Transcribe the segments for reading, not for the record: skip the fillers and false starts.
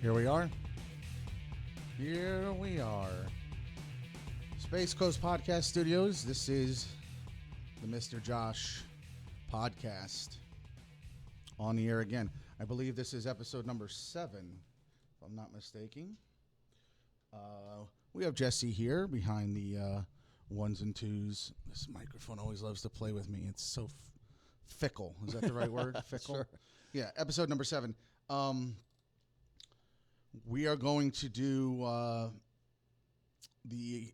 Here we are. Here we are. Space Coast Podcast Studios. This is the Mr. Josh Podcast. On the air again. I believe this is episode number 7, if I'm not mistaken. We have Jesse here behind the ones and twos. This microphone always loves to play with me. It's so fickle. Is that the right word? Fickle? Sure. Yeah, episode number 7. We are going to do the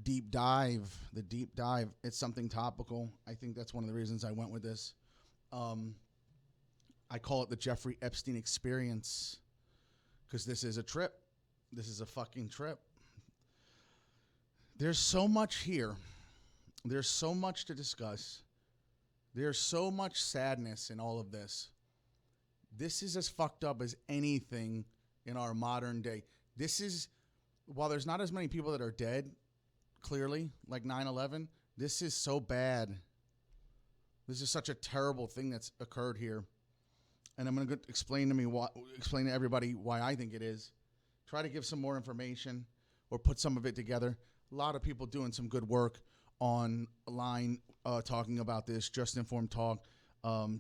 deep dive. The deep dive. It's something topical. I think that's one of the reasons I went with this. I call it the Jeffrey Epstein experience because this is a trip. This is a fucking trip. There's so much here. There's so much to discuss. There's so much sadness in all of this. This is as fucked up as anything in our modern day. This is, while there's not as many people that are dead, clearly, like 9/11, this is so bad. This is such a terrible thing that's occurred here. And I'm going to explain to everybody why I think it is. Try to give some more information or put some of it together. A lot of people doing some good work online talking about this. Just Informed Talk,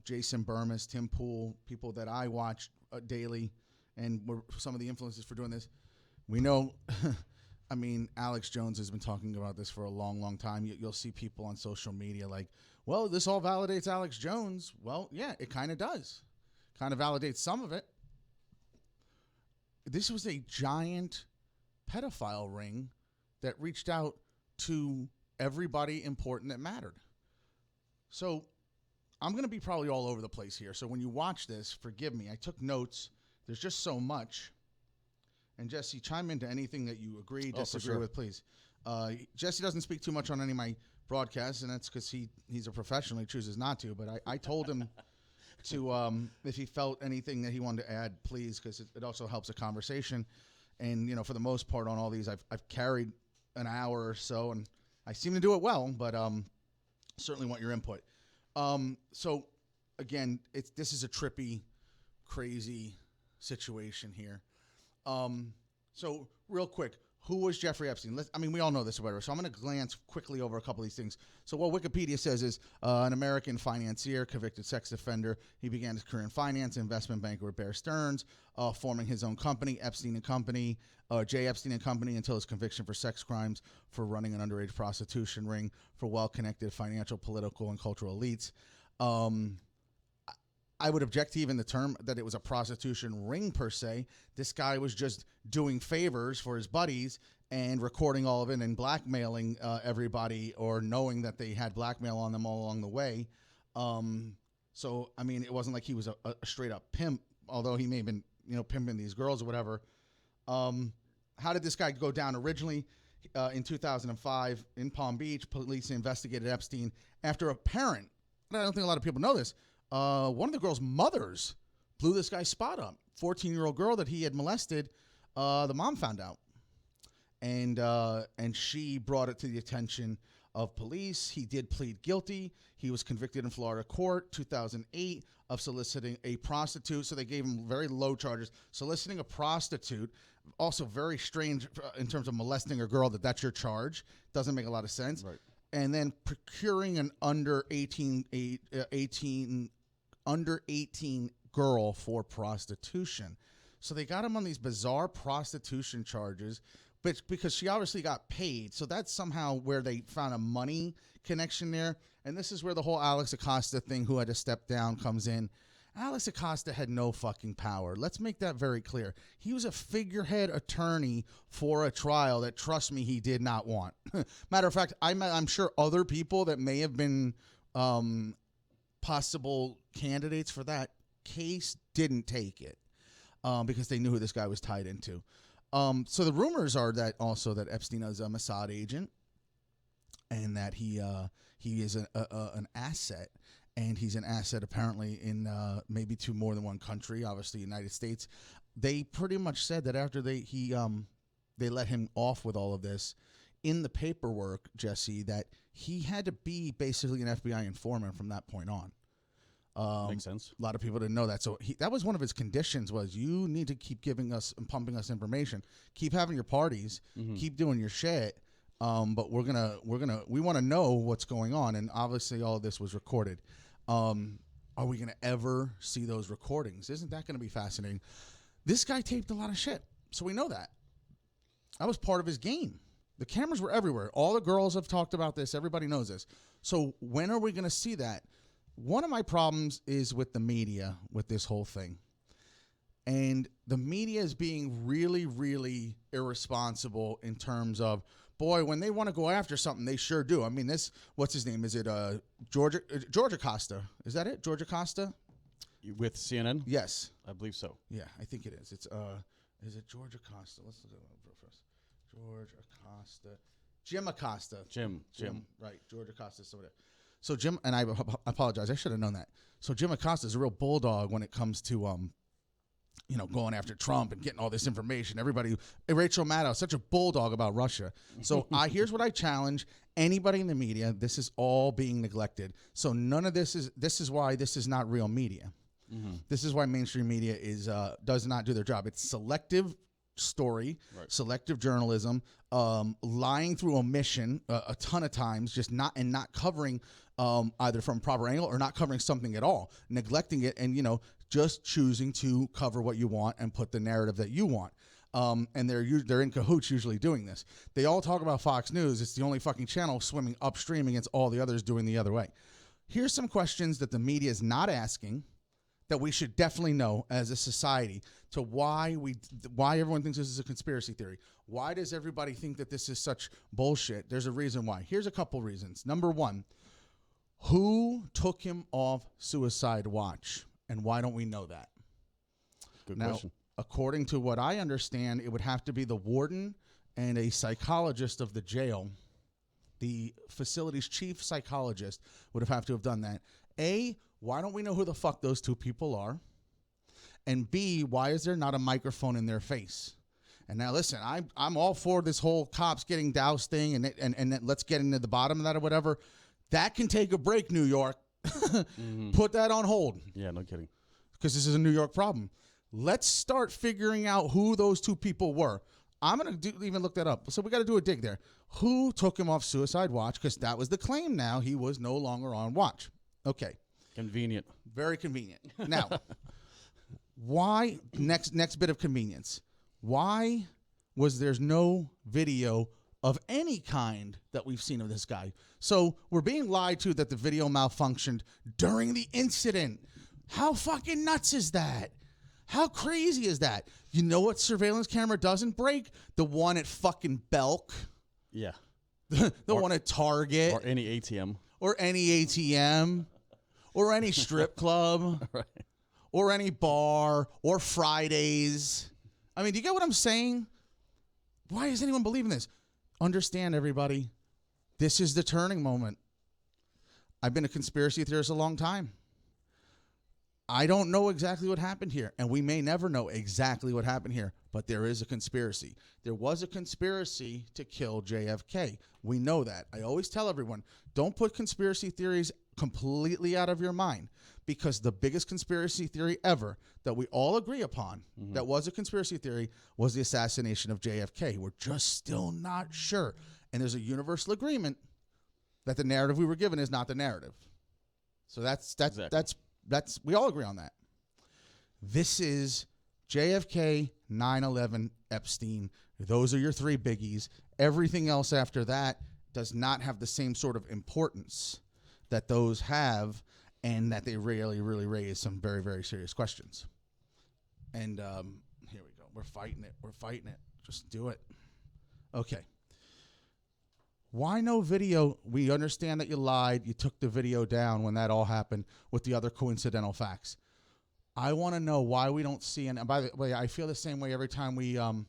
Jason Burmis, Tim Pool, people that I watch daily, and were some of the influences for doing this. We know, I mean, Alex Jones has been talking about this for a long, long time. You'll see people on social media like, well, this all validates Alex Jones. Well, yeah, it kind of does. Kind of validates some of it. This was a giant pedophile ring that reached out to everybody important that mattered. So I'm going to be probably all over the place here. So when you watch this, forgive me. I took notes. There's just so much. And Jesse, chime into anything that you agree, disagree with, please. Jesse doesn't speak too much on any of my broadcasts, and that's because he's a professional. He chooses not to. But I told him to, if he felt anything that he wanted to add, please, because it also helps a conversation. And, you know, for the most part on all these, I've carried an hour or so, and I seem to do it well, but certainly want your input. So, again, this is a trippy, crazy situation here. So, real quick, who was Jeffrey Epstein? We all know this or whatever, so I'm going to glance quickly over a couple of these things. So what Wikipedia says is an American financier, convicted sex offender. He began his career in finance, investment banker with Bear Stearns, forming his own company, Epstein & Company, J. Epstein & Company, until his conviction for sex crimes, for running an underage prostitution ring, for well-connected financial, political, and cultural elites. I would object to even the term that it was a prostitution ring per se. This guy was just doing favors for his buddies and recording all of it and blackmailing everybody, or knowing that they had blackmail on them all along the way. So, I mean, it wasn't like he was a straight up pimp, although he may have been, pimping these girls or whatever. How did this guy go down? Originally, in 2005 in Palm Beach, police investigated Epstein after a parent, and I don't think a lot of people know this, one of the girl's mothers blew this guy's spot up. 14-year-old girl that he had molested. The mom found out, and she brought it to the attention of police. He did plead guilty. He was convicted in Florida court, 2008, of soliciting a prostitute. So they gave him very low charges. Soliciting a prostitute, also very strange in terms of molesting a girl. That's your charge. Doesn't make a lot of sense. Right. And then procuring an under 18 girl for prostitution. So they got him on these bizarre prostitution charges, but because she obviously got paid. So that's somehow where they found a money connection there. And this is where the whole Alex Acosta thing, who had to step down, comes in. Alex Acosta had no fucking power. Let's make that very clear. He was a figurehead attorney for a trial that, trust me, he did not want. Matter of fact, I'm sure other people that may have been possible candidates for that case didn't take it because they knew who this guy was tied into. So the rumors are that also that Epstein is a Mossad agent, and that he is an asset, and he's an asset apparently in maybe to more than one country, obviously United States. They pretty much said that after they let him off with all of this, in the paperwork, Jesse, that he had to be basically an FBI informant from that point on. Makes sense. A lot of people didn't know that. So that was one of his conditions was you need to keep giving us and pumping us information. Keep having your parties. Keep doing your shit. But we want to know what's going on. And obviously all of this was recorded. Are we going to ever see those recordings? Isn't that going to be fascinating? This guy taped a lot of shit. So we know that. That was part of his game. The cameras were everywhere. All the girls have talked about this. Everybody knows this. So when are we going to see that? One of my problems is with the media with this whole thing. And the media is being really, really irresponsible in terms of, boy, when they want to go after something, they sure do. I mean, this, what's his name? Is it George Acosta? Is that it? George Acosta? With CNN? Yes. I believe so. Yeah, I think it is. It's is it George Acosta? Let's look it up first. George Acosta. Jim Acosta. Jim. Right, George Acosta. So Jim, and I apologize, I should have known that. So Jim Acosta is a real bulldog when it comes to going after Trump and getting all this information. Everybody, Rachel Maddow, such a bulldog about Russia. So here's what I challenge anybody in the media. This is all being neglected. So none of this is why this is not real media. This is why mainstream media does not do their job. It's selective story, selective journalism, lying through omission a ton of times, just not covering either from proper angle or not covering something at all, neglecting it, and just choosing to cover what you want and put the narrative that you want. And they're in cahoots usually doing this. They all talk about Fox News. It's the only fucking channel swimming upstream against all the others doing the other way. Here's some questions that the media is not asking that we should definitely know as a society to why everyone thinks this is a conspiracy theory. Why does everybody think that this is such bullshit? There's a reason why. Here's a couple reasons. Number one, who took him off suicide watch? And why don't we know that? Good question. According to what I understand, it would have to be the warden and a psychologist of the jail. The facility's chief psychologist would have to have done that. A, why don't we know who the fuck those two people are? And B, why is there not a microphone in their face? And now listen, I'm all for this whole cops getting doused thing and let's get into the bottom of that or whatever. That can take a break, New York. Put that on hold. Yeah, no kidding. Because this is a New York problem. Let's start figuring out who those two people were. I'm going to even look that up. So we got to do a dig there. Who took him off suicide watch? Because that was the claim now. He was no longer on watch. Okay. Convenient. Very convenient. Now, why, next bit of convenience, why was there's no video of any kind that we've seen of this guy? So we're being lied to that the video malfunctioned during the incident. How fucking nuts is that? How crazy is that? You know what surveillance camera doesn't break? The one at fucking Belk. Yeah. The one at Target. Or any ATM. Or any ATM. Or any strip club. Right. Or any bar. Or Fridays. I mean, do you get what I'm saying? Why is anyone believing this? Understand, everybody. This is the turning moment. I've been a conspiracy theorist a long time. I don't know exactly what happened here, and we may never know exactly what happened here, but there is a conspiracy. There was a conspiracy to kill JFK. We know that. I always tell everyone, don't put conspiracy theories completely out of your mind, because the biggest conspiracy theory ever that we all agree upon that was a conspiracy theory was the assassination of JFK. We're just still not sure. And there's a universal agreement that the narrative we were given is not the narrative. So that's we all agree on that. This is JFK, 9/11, Epstein. Those are your three biggies. Everything else after that does not have the same sort of importance that those have, and that they really, really raise some very, very serious questions. And here we go. We're fighting it. We're fighting it. Just do it. Okay. Why no video? We understand that you lied. You took the video down when that all happened with the other coincidental facts. I want to know why we don't see, and by the way, I feel the same way every time we have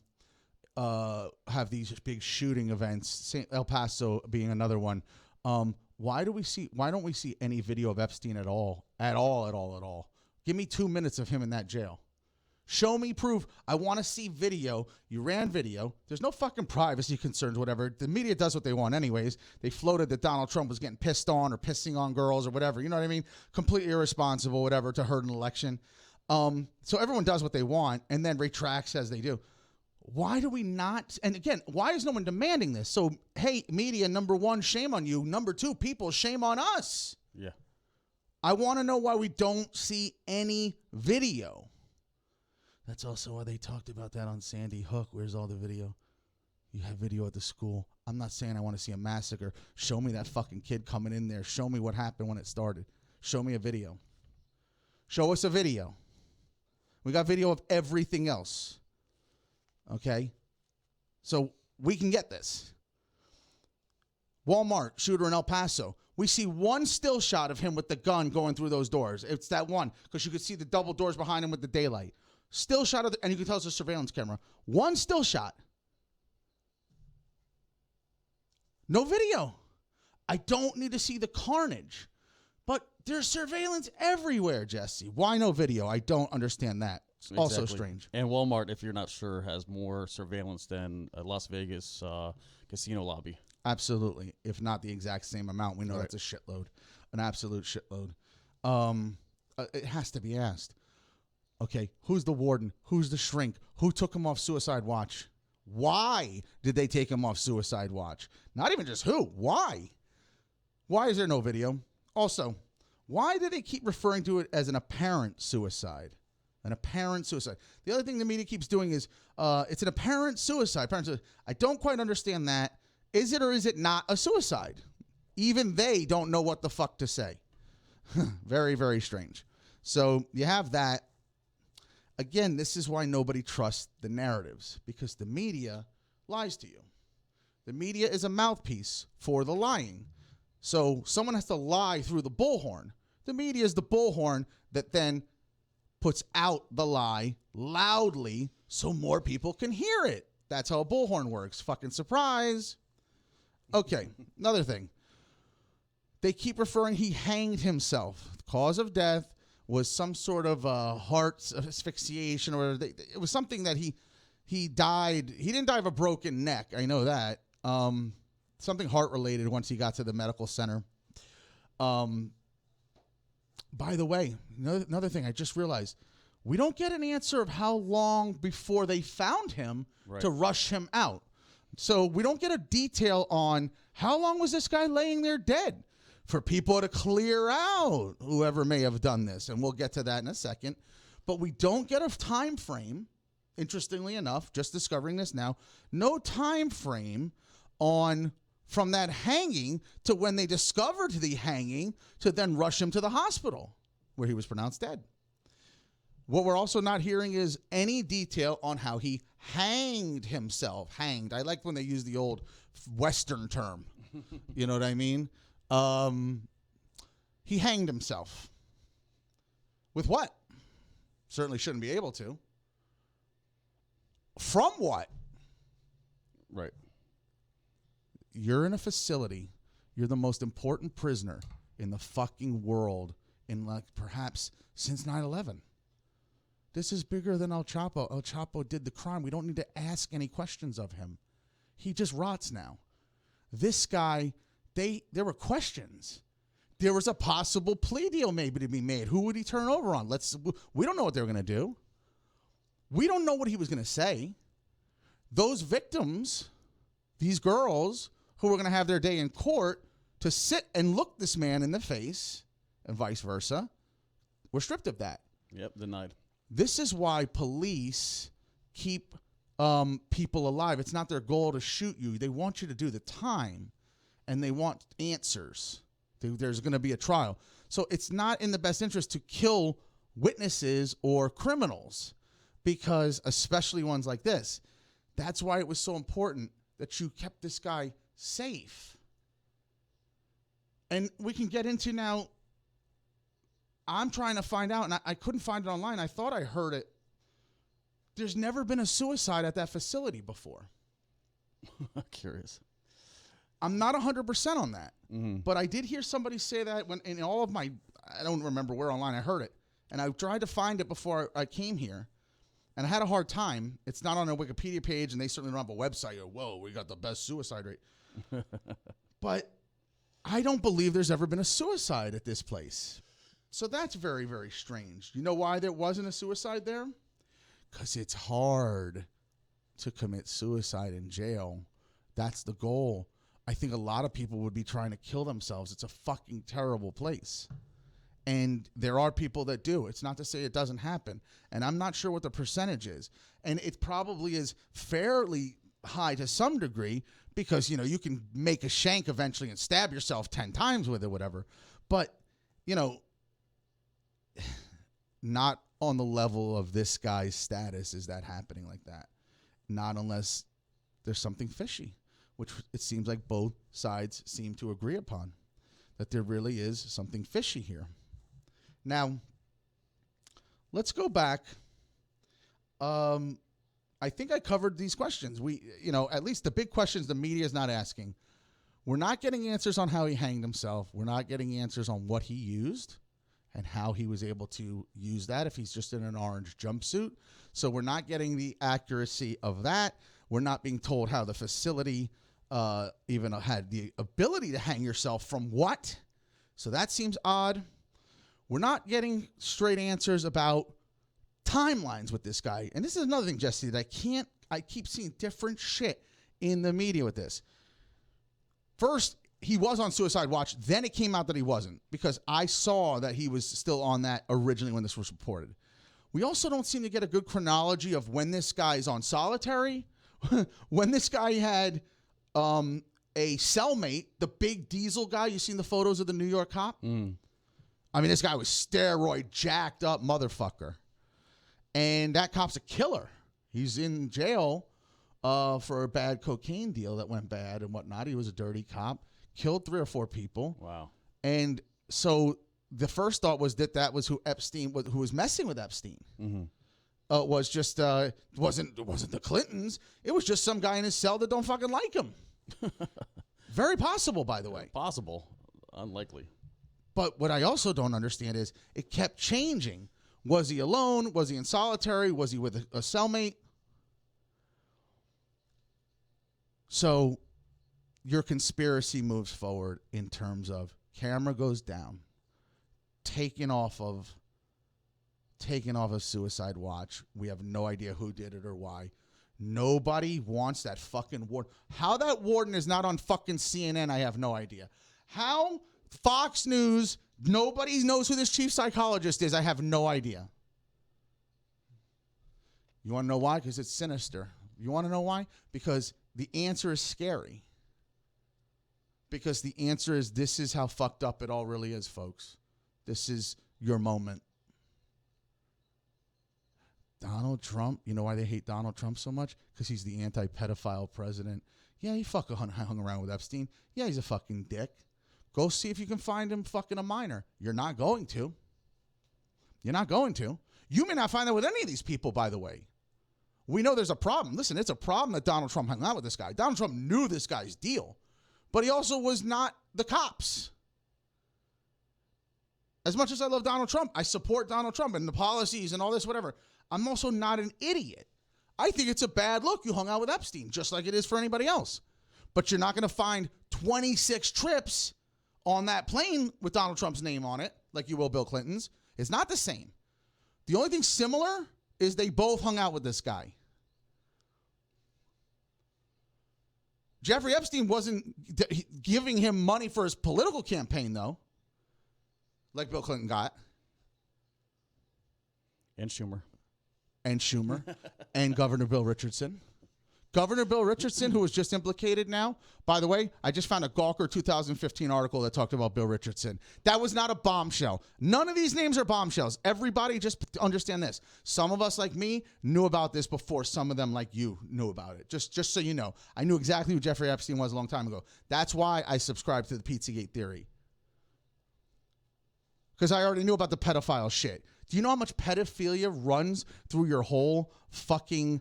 these big shooting events, El Paso being another one. Why don't we see any video of Epstein at all? Give me 2 minutes of him in that jail. Show me proof. I want to see video. You ran video. There's no fucking privacy concerns, whatever. The media does what they want anyways. They floated that Donald Trump was getting pissed on or pissing on girls or whatever. You know what I mean? Completely irresponsible, whatever, to hurt an election. So everyone does what they want and then retracts as they do. Why do we not? And again, why is no one demanding this? So, hey, media, number one, shame on you. Number two, people, shame on us. Yeah. I want to know why we don't see any video. That's also why they talked about that on Sandy Hook. Where's all the video? You have video at the school. I'm not saying I want to see a massacre. Show me that fucking kid coming in there. Show me what happened when it started. Show me a video. Show us a video. We got video of everything else. Okay? So we can get this. Walmart shooter in El Paso. We see one still shot of him with the gun going through those doors. It's that one because you could see the double doors behind him with the daylight. Still shot of and you can tell it's a surveillance camera. One still shot. No video. I don't need to see the carnage. But there's surveillance everywhere, Jesse. Why no video? I don't understand that. It's also strange. And Walmart, if you're not sure, has more surveillance than a Las Vegas casino lobby. Absolutely. If not the exact same amount. We know that's a shitload. An absolute shitload. It has to be asked. Okay, who's the warden? Who's the shrink? Who took him off suicide watch? Why did they take him off suicide watch? Not even just who. Why? Why is there no video? Also, why do they keep referring to it as an apparent suicide? An apparent suicide. The other thing the media keeps doing is it's an apparent suicide. I don't quite understand that. Is it or is it not a suicide? Even they don't know what the fuck to say. Very, very strange. So you have that. Again, this is why nobody trusts the narratives, because the media lies to you. The media is a mouthpiece for the lying. So someone has to lie through the bullhorn. The media is the bullhorn that then puts out the lie loudly so more people can hear it. That's how a bullhorn works. Fucking surprise. Okay, another thing. They keep referring he hanged himself. The cause of death was some sort of heart asphyxiation, or it was something that he died. He didn't die of a broken neck. I know that. Something heart related once he got to the medical center. By the way, another thing I just realized, we don't get an answer of how long before they found him to rush him out. So we don't get a detail on how long was this guy laying there dead for people to clear out whoever may have done this. And we'll get to that in a second. But we don't get a time frame, interestingly enough, just discovering this now, no time frame on from that hanging to when they discovered the hanging to then rush him to the hospital where he was pronounced dead. What we're also not hearing is any detail on how he hanged himself. Hanged. I like when they use the old Western term. You know what I mean? He hanged himself. With what? Certainly shouldn't be able to. From what? Right. You're in a facility. You're the most important prisoner in the fucking world in like perhaps since 9/11. This is bigger than El Chapo. El Chapo did the crime. We don't need to ask any questions of him. He just rots now. This guy, there were questions. There was a possible plea deal maybe to be made. Who would he turn over on? We don't know what they were going to do. We don't know what he was going to say. Those victims, these girls who were going to have their day in court to sit and look this man in the face and vice versa, were stripped of that. Yep, denied. This is why police keep people alive. It's not their goal to shoot you. They want you to do the time, and they want answers. There's going to be a trial. So it's not in the best interest to kill witnesses or criminals, because especially ones like this. That's why it was so important that you kept this guy safe. And we can get into now. I'm trying to find out, and I couldn't find it online. I thought I heard it. There's never been a suicide at that facility before. Curious. I'm not 100% on that, but I did hear somebody say that when in all of I don't remember where online I heard it, and I tried to find it before I came here. And I had a hard time. It's not on a Wikipedia page, and they certainly don't have a website. Whoa, we got the best suicide rate. But I don't believe there's ever been a suicide at this place. So that's very, very strange. You know why there wasn't a suicide there? Because it's hard to commit suicide in jail. That's the goal. I think a lot of people would be trying to kill themselves. It's a fucking terrible place. And there are people that do. It's not to say it doesn't happen. And I'm not sure what the percentage is. And it probably is fairly high to some degree because, you know, you can make a shank eventually and stab yourself 10 times with it, whatever. But, you know, not on the level of this guy's status is that happening like that. Not unless there's something fishy, which it seems like both sides seem to agree upon, that there really is something fishy here. Now, let's go back. I think I covered these questions. At least the big questions the media is not asking. We're not getting answers on how he hanged himself. We're not getting answers on what he used and how he was able to use that if he's just in an orange jumpsuit. So we're not getting the accuracy of that. We're not being told how the facility even had the ability to hang yourself from what. So that seems odd. We're not getting straight answers about timelines with this guy. And this is another thing, Jesse, that I keep seeing different shit in the media with this. First, he was on suicide watch. Then it came out that he wasn't, because I saw that he was still on that originally when this was reported. We also don't seem to get a good chronology of when this guy is on solitary, when this guy had a cellmate, the big diesel guy. You seen the photos of the New York cop? I mean, this guy was steroid jacked up motherfucker. And that cop's a killer. He's in jail for a bad cocaine deal that went bad and whatnot. He was a dirty cop, killed 3 or 4 people. Wow. And so the first thought was that was who was messing with Epstein. Mm-hmm. Was just wasn't the Clintons. It was just some guy in his cell that don't fucking like him. Very possible, by the way. Possible. Unlikely. But what I also don't understand is it kept changing. Was he alone? Was he in solitary? Was he with a cellmate? So your conspiracy moves forward in terms of camera goes down, taken off of suicide watch. We have no idea who did it or why. Nobody wants that fucking warden. How that warden is not on fucking CNN, I have no idea. How Fox News, nobody knows who this chief psychologist is. I have no idea. You want to know why? Because it's sinister. You want to know why? Because the answer is scary. Because the answer is, this is how fucked up it all really is, folks. This is your moment. Donald Trump, you know why they hate Donald Trump so much? Because he's the anti-pedophile president. Yeah, he fucking hung around with Epstein. Yeah, he's a fucking dick. Go see if you can find him fucking a minor. You're not going to. You're not going to. You may not find that with any of these people, by the way. We know there's a problem. Listen, it's a problem that Donald Trump hung out with this guy. Donald Trump knew this guy's deal. But he also was not the cops. As much as I love Donald Trump, I support Donald Trump and the policies and all this, whatever. I'm also not an idiot. I think it's a bad look. You hung out with Epstein, just like it is for anybody else. But you're not going to find 26 trips on that plane with Donald Trump's name on it, like you will Bill Clinton's. It's not the same. The only thing similar is they both hung out with this guy. Jeffrey Epstein wasn't giving him money for his political campaign, though, like Bill Clinton got. And Schumer. And Governor Bill Richardson. Governor Bill Richardson, who was just implicated now. By the way, I just found a Gawker 2015 article that talked about Bill Richardson. That was not a bombshell. None of these names are bombshells. Everybody just understand this. Some of us, like me, knew about this before some of them, like you, knew about it. Just so you know. I knew exactly who Jeffrey Epstein was a long time ago. That's why I subscribed to the Pizzagate theory. Because I already knew about the pedophile shit. Do you know how much pedophilia runs through your whole fucking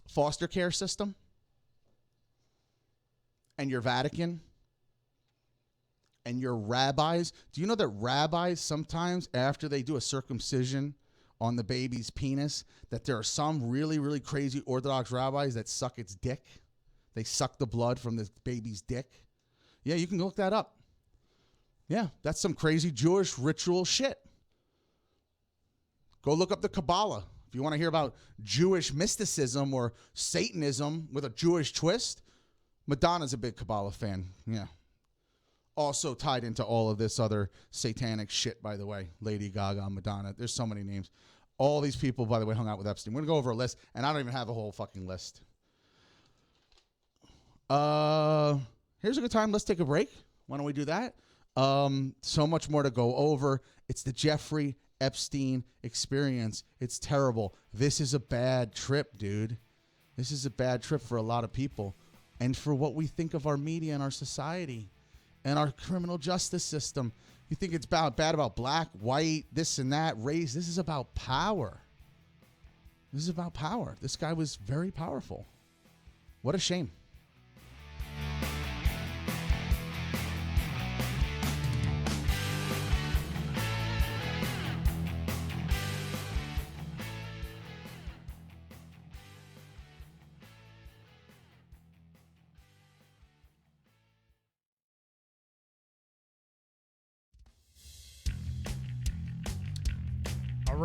foster care system? And your Vatican? And your rabbis? Do you know that rabbis sometimes, after they do a circumcision on the baby's penis, that there are some really, really crazy Orthodox rabbis that suck its dick. They suck the blood from the baby's dick. Yeah, you can look that up. Yeah, that's some crazy Jewish ritual shit. Go look up the Kabbalah. If you want to hear about Jewish mysticism or Satanism with a Jewish twist, Madonna's a big Kabbalah fan. Yeah. Also tied into all of this other satanic shit, by the way. Lady Gaga, Madonna. There's so many names. All these people, by the way, hung out with Epstein. We're going to go over a list, and I don't even have a whole fucking list. Here's a good time. Let's take a break. Why don't we do that? So much more to go over. It's the Jeffrey Epstein experience. It's terrible. This is a bad trip, dude. This is a bad trip for a lot of people and for what we think of our media and our society and our criminal justice system. You think it's bad about black, white, this and that, race. This is about power. This is about power. This guy was very powerful. What a shame.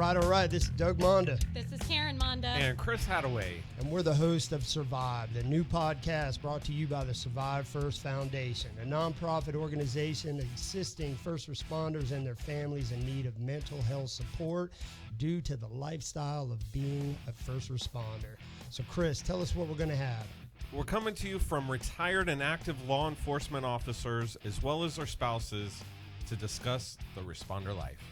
All right. This is Doug Monda. This is Karen Monda. And Chris Hadaway. And we're the host of Survive, the new podcast brought to you by the Survive First Foundation, a nonprofit organization assisting first responders and their families in need of mental health support due to the lifestyle of being a first responder. So, Chris, tell us what we're going to have. We're coming to you from retired and active law enforcement officers as well as their spouses to discuss the responder life.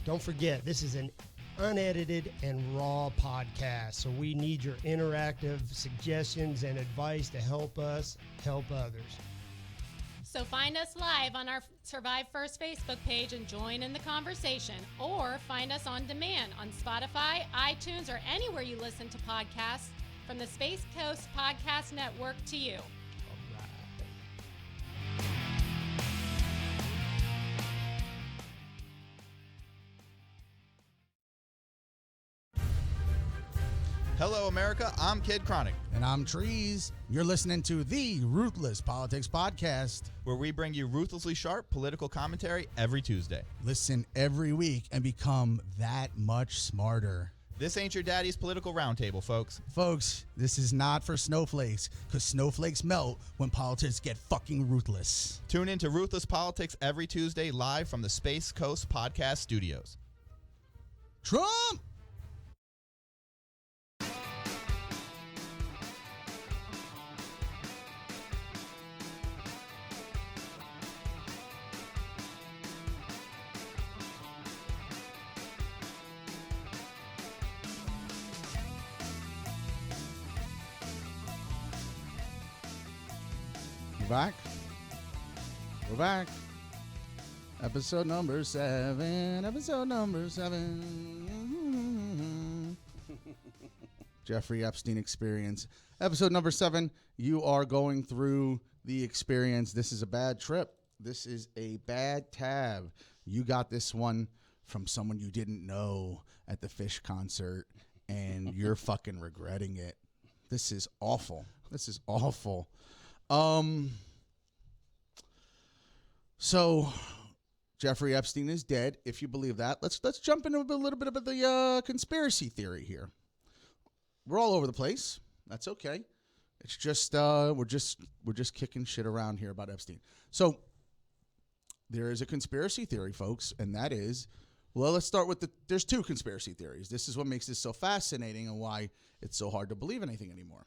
Don't forget, this is an unedited and raw podcast, so we need your interactive suggestions and advice to help us help others. So find us live on our Survive First Facebook page and join in the conversation, or find us on demand on Spotify, iTunes, or anywhere you listen to podcasts from the Space Coast Podcast Network to you. Hello, America. I'm Kid Chronic, And I'm Trees. You're listening to the Ruthless Politics Podcast. where we bring you ruthlessly sharp political commentary every Tuesday. Listen every week and become that much smarter. This ain't your daddy's political roundtable, folks. Folks, this is not for snowflakes, because snowflakes melt when politics get fucking ruthless. Tune in to Ruthless Politics every Tuesday live from the Space Coast Podcast Studios. Trump! Back. We're back. Episode number 7. Jeffrey Epstein experience. Episode number 7. You are going through the experience. This is a bad trip. This is a bad tab. You got this one from someone you didn't know at the Fish concert, and you're fucking regretting it. This is awful. So Jeffrey Epstein is dead. If you believe that, let's jump into a little bit of the conspiracy theory here. We're all over the place. That's okay. It's just we're just kicking shit around here about Epstein. So there is a conspiracy theory, folks, and that is, well, let's start with there's two conspiracy theories. This is what makes this so fascinating and why it's so hard to believe anything anymore.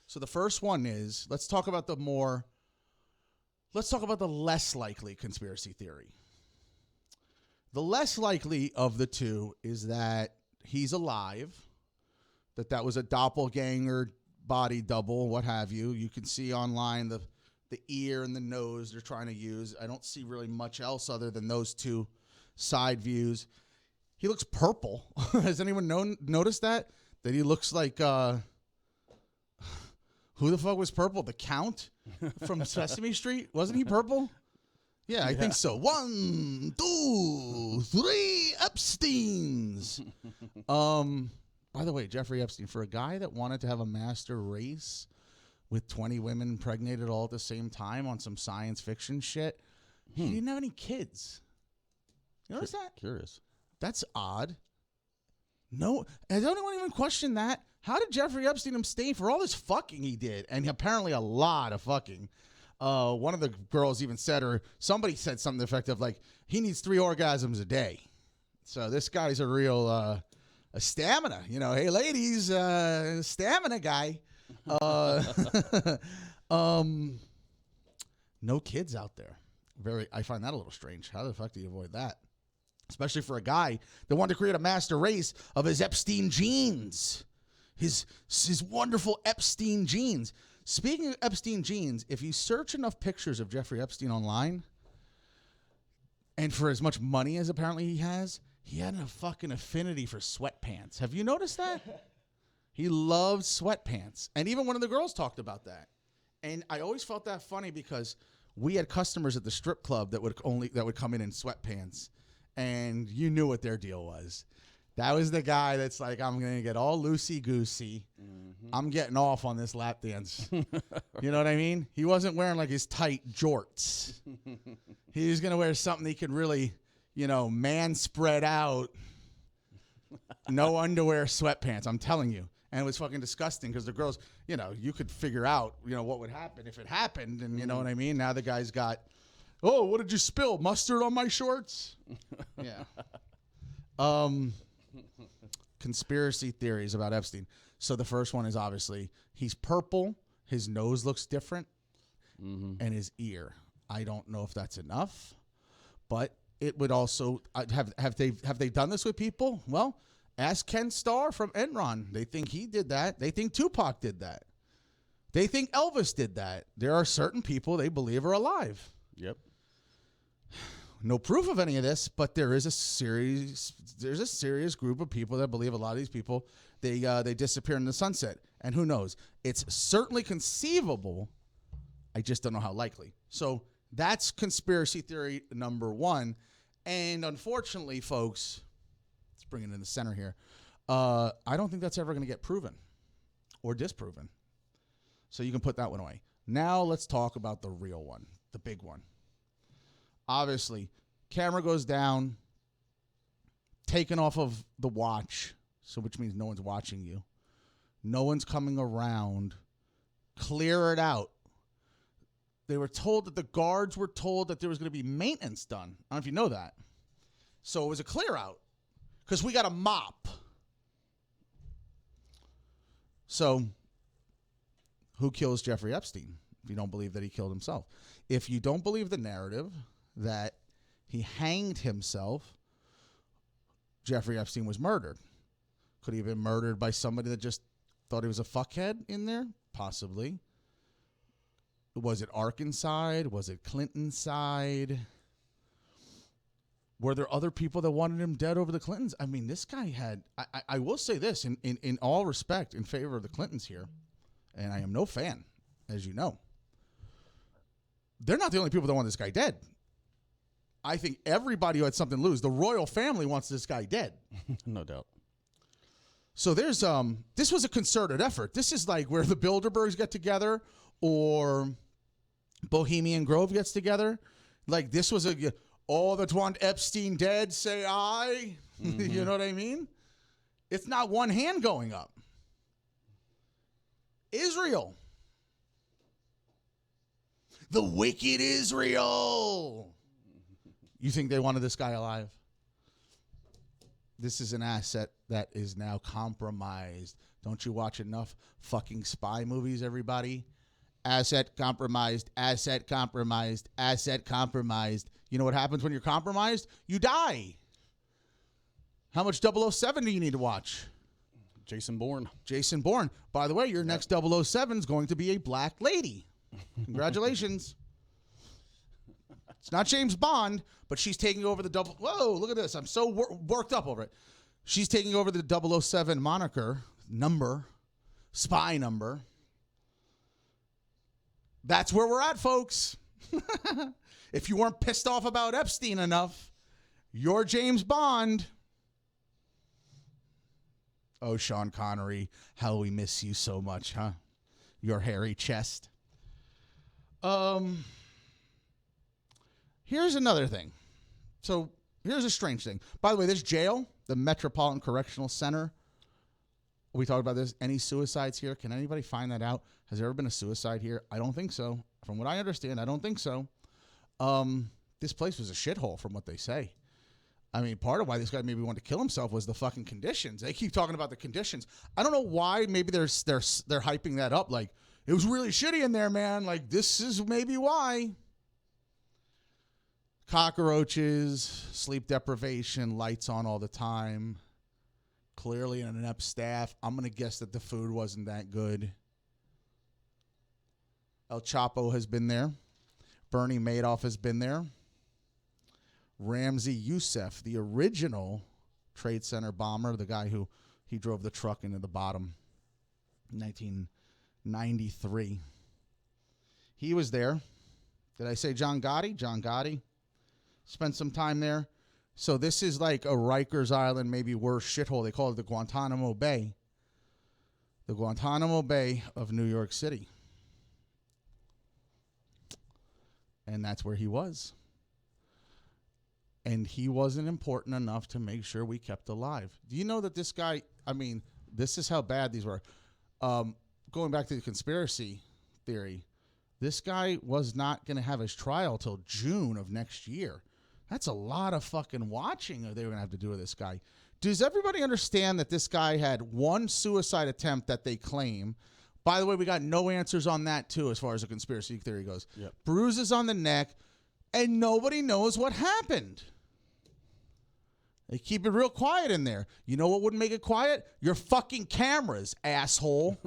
So the first one is, let's talk about the less likely conspiracy theory. The less likely of the two is that he's alive, that was a doppelganger, body double, what have you. You can see online the ear and the nose they're trying to use. I don't see really much else other than those two side views. He looks purple. Has anyone noticed that he looks like... who the fuck was purple? The Count from Sesame Street? Wasn't he purple? Yeah, I think so. 1, 2, 3 Epsteins. By the way, Jeffrey Epstein, for a guy that wanted to have a master race with 20 women impregnated all at the same time on some science fiction shit, he didn't have any kids. You notice that? Curious. That's odd. No, has anyone even questioned that? How did Jeffrey Epstein abstain for all this fucking he did? And apparently a lot of fucking. One of the girls even said, or somebody said something effective like, he needs 3 orgasms a day. So this guy's a real a stamina. You know, hey, ladies, stamina guy. No kids out there. I find that a little strange. How the fuck do you avoid that? Especially for a guy that wanted to create a master race of his Epstein genes. His wonderful Epstein genes. Speaking of Epstein genes, if you search enough pictures of Jeffrey Epstein online, and for as much money as apparently he had a fucking affinity for sweatpants. Have you noticed that? He loved sweatpants. And even one of the girls talked about that. And I always felt that funny because we had customers at the strip club that would come in sweatpants. And you knew what their deal was. That was the guy that's like, I'm going to get all loosey-goosey. Mm-hmm. I'm getting off on this lap dance. You know what I mean? He wasn't wearing like his tight jorts. He was going to wear something he could really, man spread out. No underwear, sweatpants. I'm telling you. And it was fucking disgusting because the girls, you could figure out, what would happen if it happened. And you know what I mean? Now the guy's got, oh, what did you spill? Mustard on my shorts? Yeah. Conspiracy theories about Epstein. So the first one is obviously he's purple, his nose looks different, and his ear. I don't know if that's enough, but it would also have they done this with people? Well, ask Ken Starr from Enron. They think he did that. They think Tupac did that. They think Elvis did that. There are certain people they believe are alive. Yep. No proof of any of this, but there's a serious group of people that believe a lot of these people, they disappear in the sunset. And who knows? It's certainly conceivable. I just don't know how likely. So that's conspiracy theory number 1. And unfortunately, folks, let's bring it in the center here. I don't think that's ever going to get proven or disproven. So you can put that one away. Now let's talk about the real one, the big one. Obviously, camera goes down, taken off of the watch, so which means no one's watching you. No one's coming around. Clear it out. They were told that the guards were told that there was going to be maintenance done. I don't know if you know that. So it was a clear out because we got a mop. So who kills Jeffrey Epstein if you don't believe that he killed himself? If you don't believe the narrative that he hanged himself, Jeffrey Epstein was murdered. Could he have been murdered by somebody that just thought he was a fuckhead in there? Possibly. Was it Arkin's side? Was it Clinton's side? Were there other people that wanted him dead over the Clintons? I mean, this guy had, I will say this in all respect in favor of the Clintons here, and I am no fan, as you know. They're not the only people that want this guy dead. I think everybody who had something to lose, the royal family wants this guy dead. No doubt. So there's this was a concerted effort. This is like where the Bilderbergs get together or Bohemian Grove gets together. Like this was all that want Epstein dead, say aye. Mm-hmm. You know what I mean? It's not one hand going up. Israel. The wicked Israel. You think they wanted this guy alive? This is an asset that is now compromised. Don't you watch enough fucking spy movies, everybody? Asset compromised, asset compromised, asset compromised. You know what happens when you're compromised? You die. How much 007 do you need to watch? Jason Bourne. Jason Bourne. By the way, your next 007 is going to be a black lady. Congratulations. It's not James Bond, but she's taking over the double. Whoa, look at this. I'm so worked up over it. She's taking over the 007 moniker, spy number. That's where we're at, folks. If you weren't pissed off about Epstein enough, you're James Bond. Oh, Sean Connery, how we miss you so much, huh? Your hairy chest. Here's another thing. So here's a strange thing. By the way, this jail, the Metropolitan Correctional Center, we talked about this. Any suicides here? Can anybody find that out? Has there ever been a suicide here? I don't think so. From what I understand, I don't think so. This place was a shithole from what they say. I mean, part of why this guy maybe wanted to kill himself was the fucking conditions. They keep talking about the conditions. I don't know why. Maybe they're hyping that up. Like, it was really shitty in there, man. Like, this is maybe why. Cockroaches, sleep deprivation, lights on all the time. Clearly an inept staff. I'm going to guess that the food wasn't that good. El Chapo has been there. Bernie Madoff has been there. Ramzi Youssef, the original Trade Center bomber, the guy who he drove the truck into the bottom in 1993. He was there. Did I say John Gotti? John Gotti spent some time there. So this is like a Rikers Island, maybe worse shithole. They call it the Guantanamo Bay. The Guantanamo Bay of New York City. And that's where he was. And he wasn't important enough to make sure we kept alive. Do you know that this guy, I mean, this is how bad these were. Going back to the conspiracy theory, this guy was not going to have his trial till June of next year. That's a lot of fucking watching they were going to have to do with this guy. Does everybody understand that this guy had one suicide attempt that they claim? By the way, we got no answers on that, too, as far as the conspiracy theory goes. Yep. Bruises on the neck, and nobody knows what happened. They keep it real quiet in there. You know what wouldn't make it quiet? Your fucking cameras, asshole.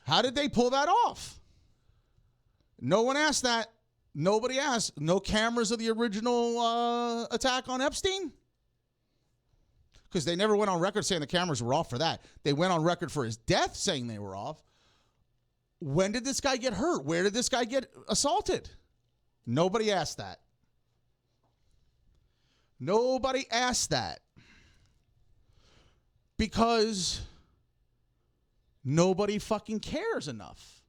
How did they pull that off? No one asked that. Nobody asked. No cameras of the original attack on Epstein? Because they never went on record saying the cameras were off for that. They went on record for his death saying they were off. When did this guy get hurt? Where did this guy get assaulted? Nobody asked that. Nobody asked that. Because nobody fucking cares enough.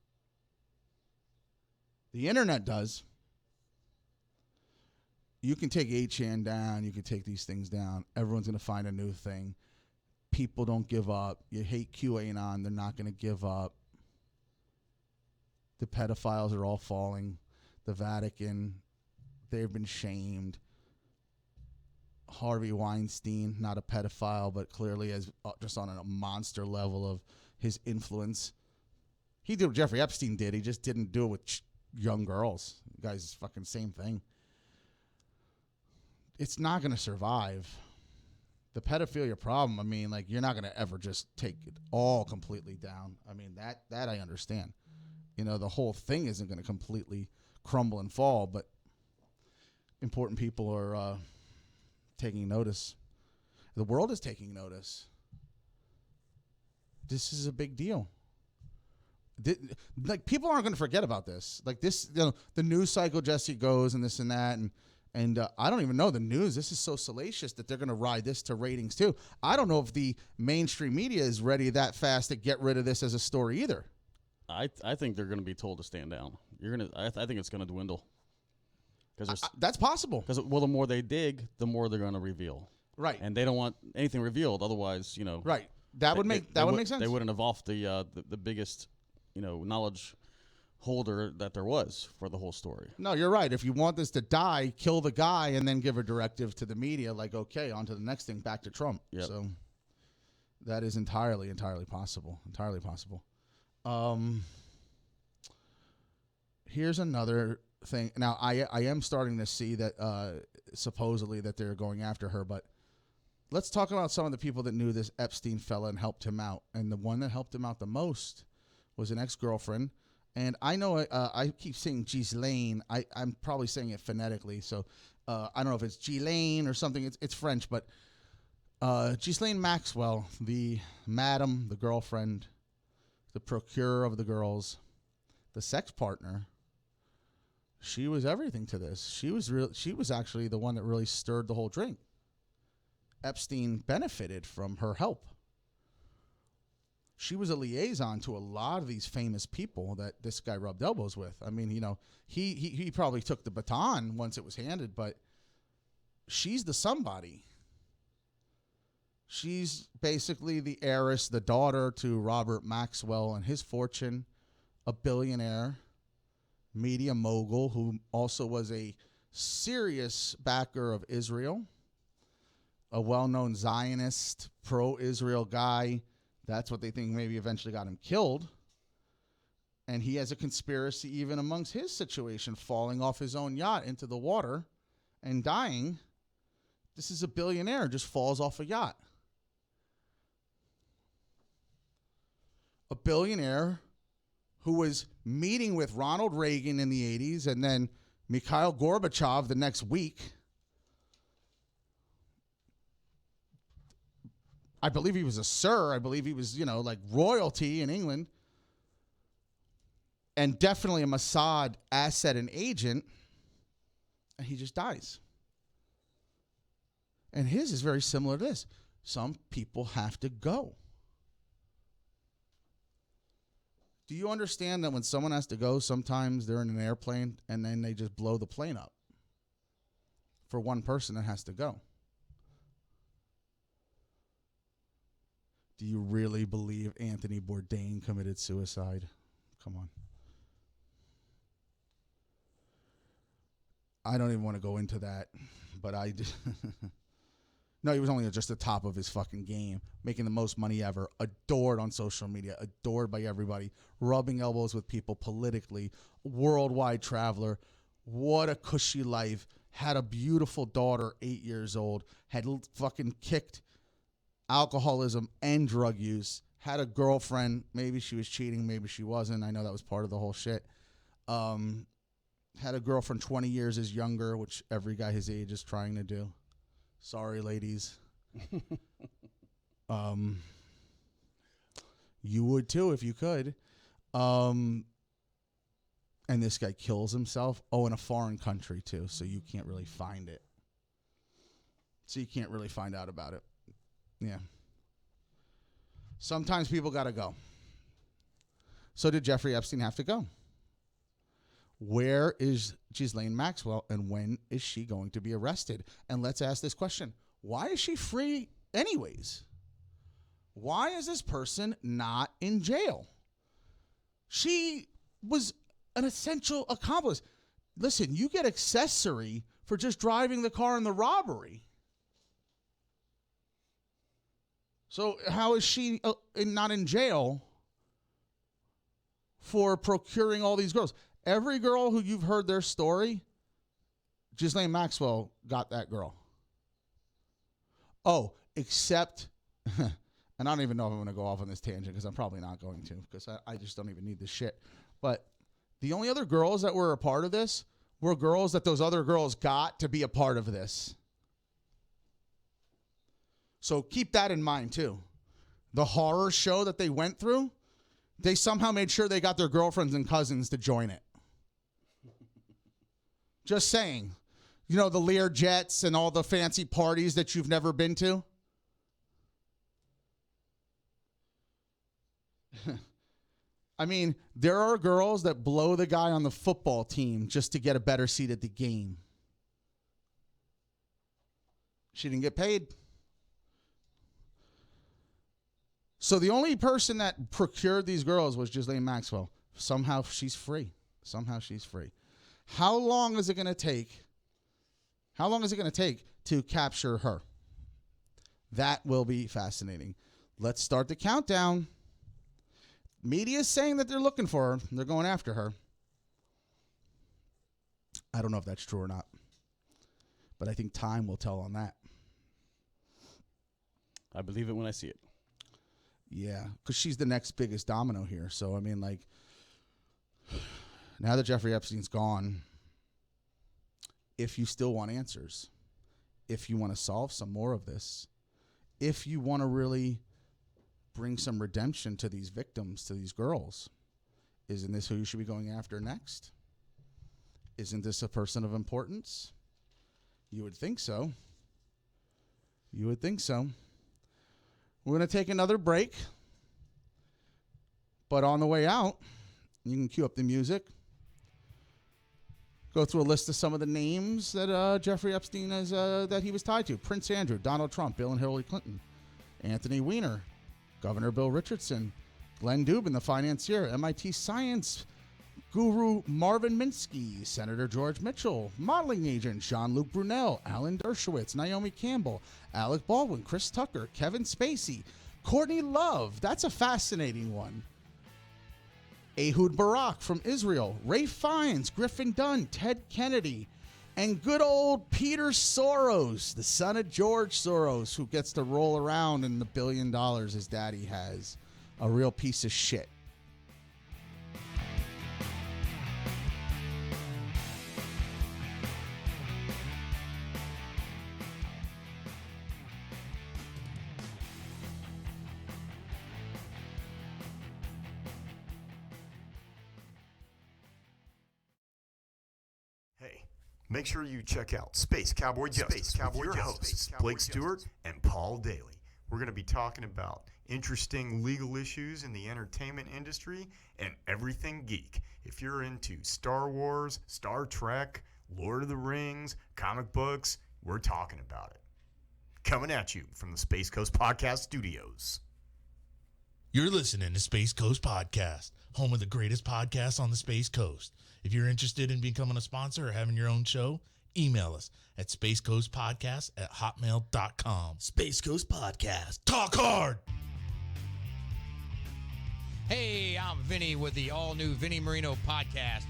The internet does. You can take 8chan down. You can take these things down. Everyone's going to find a new thing. People don't give up. You hate QAnon. They're not going to give up. The pedophiles are all falling. The Vatican, they've been shamed. Harvey Weinstein, not a pedophile, but clearly as just on a monster level of his influence. He did what Jeffrey Epstein did. He just didn't do it with young girls. The guy's fucking same thing. It's not going to survive. The pedophilia problem, I mean, like, you're not going to ever just take it all completely down. I mean, that I understand. You know, the whole thing isn't going to completely crumble and fall, but important people are taking notice. The world is taking notice. This is a big deal. Like, people aren't going to forget about this. Like, this, you know, the news cycle just goes and this and that, and I don't even know the news. This is so salacious that they're going to ride this to ratings too. I don't know if the mainstream media is ready that fast to get rid of this as a story either. I think they're going to be told to stand down. I think it's going to dwindle. That's possible. Because the more they dig, the more they're going to reveal. Right. And they don't want anything revealed. Otherwise, you know. Right. That would make sense. They wouldn't have off the biggest, knowledge holder that there was for the whole story. No, you're right. If you want this to die, kill the guy and then give a directive to the media, like, okay, on to the next thing, back to Trump. Yep. So that is entirely possible. Entirely possible. Here's another thing. Now, I am starting to see that supposedly that they're going after her, but let's talk about some of the people that knew this Epstein fella and helped him out. And the one that helped him out the most was an ex-girlfriend. And I know I keep saying Ghislaine. I'm probably saying it phonetically, so I don't know if it's Ghislaine or something. It's French, but Ghislaine Maxwell, the madam, the girlfriend, the procurer of the girls, the sex partner She was everything to this. She was actually the one that really stirred the whole drink. Epstein benefited from her help. She was a liaison to a lot of these famous people that this guy rubbed elbows with. I mean, you know, he probably took the baton once it was handed, but she's the somebody. She's basically the heiress, the daughter to Robert Maxwell and his fortune, a billionaire, media mogul who also was a serious backer of Israel, a well-known Zionist, pro-Israel guy. That's what they think maybe eventually got him killed. And he has a conspiracy even amongst his situation, falling off his own yacht into the water and dying. This is a billionaire, just falls off a yacht. A billionaire who was meeting with Ronald Reagan in the 80s and then Mikhail Gorbachev the next week. I believe he was a sir. I believe he was, you know, like royalty in England. And definitely a Mossad asset and agent. And he just dies. And his is very similar to this. Some people have to go. Do you understand that when someone has to go, sometimes they're in an airplane and then they just blow the plane up for one person that has to go? Do you really believe Anthony Bourdain committed suicide? Come on. I don't even want to go into that, but I did. No, he was only just the top of his fucking game, making the most money ever, adored on social media, adored by everybody, rubbing elbows with people politically, worldwide traveler. What a cushy life. Had a beautiful daughter, 8 years old, had fucking kicked alcoholism and drug use, had a girlfriend. Maybe she was cheating, maybe she wasn't. I know that was part of the whole shit. Had a girlfriend 20 years his younger, which every guy his age is trying to do. Sorry, ladies. You would too if you could. And this guy kills himself. Oh, in a foreign country too, so you can't really find it. So you can't really find out about it. Yeah. Sometimes people got to go. So did Jeffrey Epstein have to go? Where is Ghislaine Maxwell and when is she going to be arrested? And let's ask this question. Why is she free anyways? Why is this person not in jail? She was an essential accomplice. Listen, you get accessory for just driving the car in the robbery. So how is she not in jail for procuring all these girls? Every girl who you've heard their story, Ghislaine Maxwell got that girl. Oh, except, and I don't even know if I'm going to go off on this tangent because I'm probably not going to because I just don't even need this shit. But the only other girls that were a part of this were girls that those other girls got to be a part of this. So keep that in mind too. The horror show that they went through, they somehow made sure they got their girlfriends and cousins to join it. Just saying. You know, the Lear jets and all the fancy parties that you've never been to? I mean, there are girls that blow the guy on the football team just to get a better seat at the game. She didn't get paid. So the only person that procured these girls was Ghislaine Maxwell. Somehow she's free. Somehow she's free. How long is it going to take? How long is it going to take to capture her? That will be fascinating. Let's start the countdown. Media is saying that they're looking for her. They're going after her. I don't know if that's true or not, but I think time will tell on that. I believe it when I see it. Yeah, because she's the next biggest domino here. So, I mean, like, now that Jeffrey Epstein's gone, if you still want answers, if you want to solve some more of this, if you want to really bring some redemption to these victims, to these girls, isn't this who you should be going after next? Isn't this a person of importance? You would think so. You would think so. We're going to take another break. But on the way out, you can cue up the music. Go through a list of some of the names that Jeffrey Epstein has, that he was tied to. Prince Andrew, Donald Trump, Bill and Hillary Clinton, Anthony Weiner, Governor Bill Richardson, Glenn Dubin, the financier, MIT science guru Marvin Minsky, Senator George Mitchell, modeling agent Jean-Luc Brunel, Alan Dershowitz, Naomi Campbell, Alec Baldwin, Chris Tucker, Kevin Spacey, Courtney Love. That's a fascinating one. Ehud Barak from Israel, Ray Fiennes, Griffin Dunn, Ted Kennedy, and good old Peter Soros, the son of George Soros, who gets to roll around in the $1 billion his daddy has. A real piece of shit. Make sure you check out Space Cowboy Justice with your hosts, Blake Stewart and Paul Daly. We're going to be talking about interesting legal issues in the entertainment industry and everything geek. If you're into Star Wars, Star Trek, Lord of the Rings, comic books, we're talking about it. Coming at you from the Space Coast Podcast Studios. You're listening to Space Coast Podcast, home of the greatest podcasts on the Space Coast. If you're interested in becoming a sponsor or having your own show, email us at spacecoastpodcast@hotmail.com. Space Coast Podcast. Talk hard! Hey, I'm Vinny with the all-new Vinny Marino Podcast.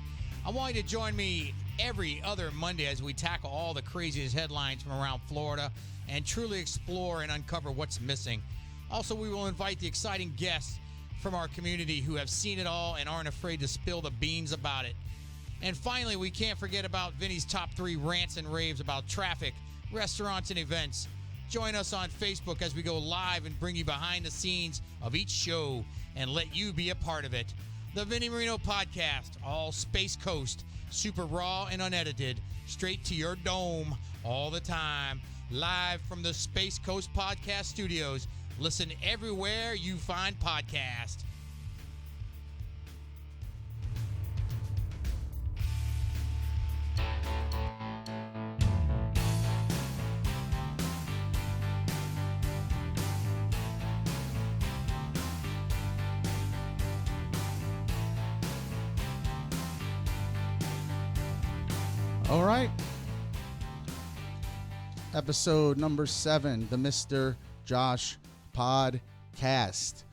I want you to join me every other Monday as we tackle all the craziest headlines from around Florida and truly explore and uncover what's missing. Also, we will invite the exciting guests from our community who have seen it all and aren't afraid to spill the beans about it. And finally, we can't forget about Vinny's top 3 rants and raves about traffic, restaurants, and events. Join us on Facebook as we go live and bring you behind the scenes of each show and let you be a part of it. The Vinny Marino Podcast, all Space Coast, super raw and unedited, straight to your dome all the time, live from the Space Coast Podcast Studios. Listen everywhere you find podcasts. All right. Episode number 7, the Mr. Josh Podcast.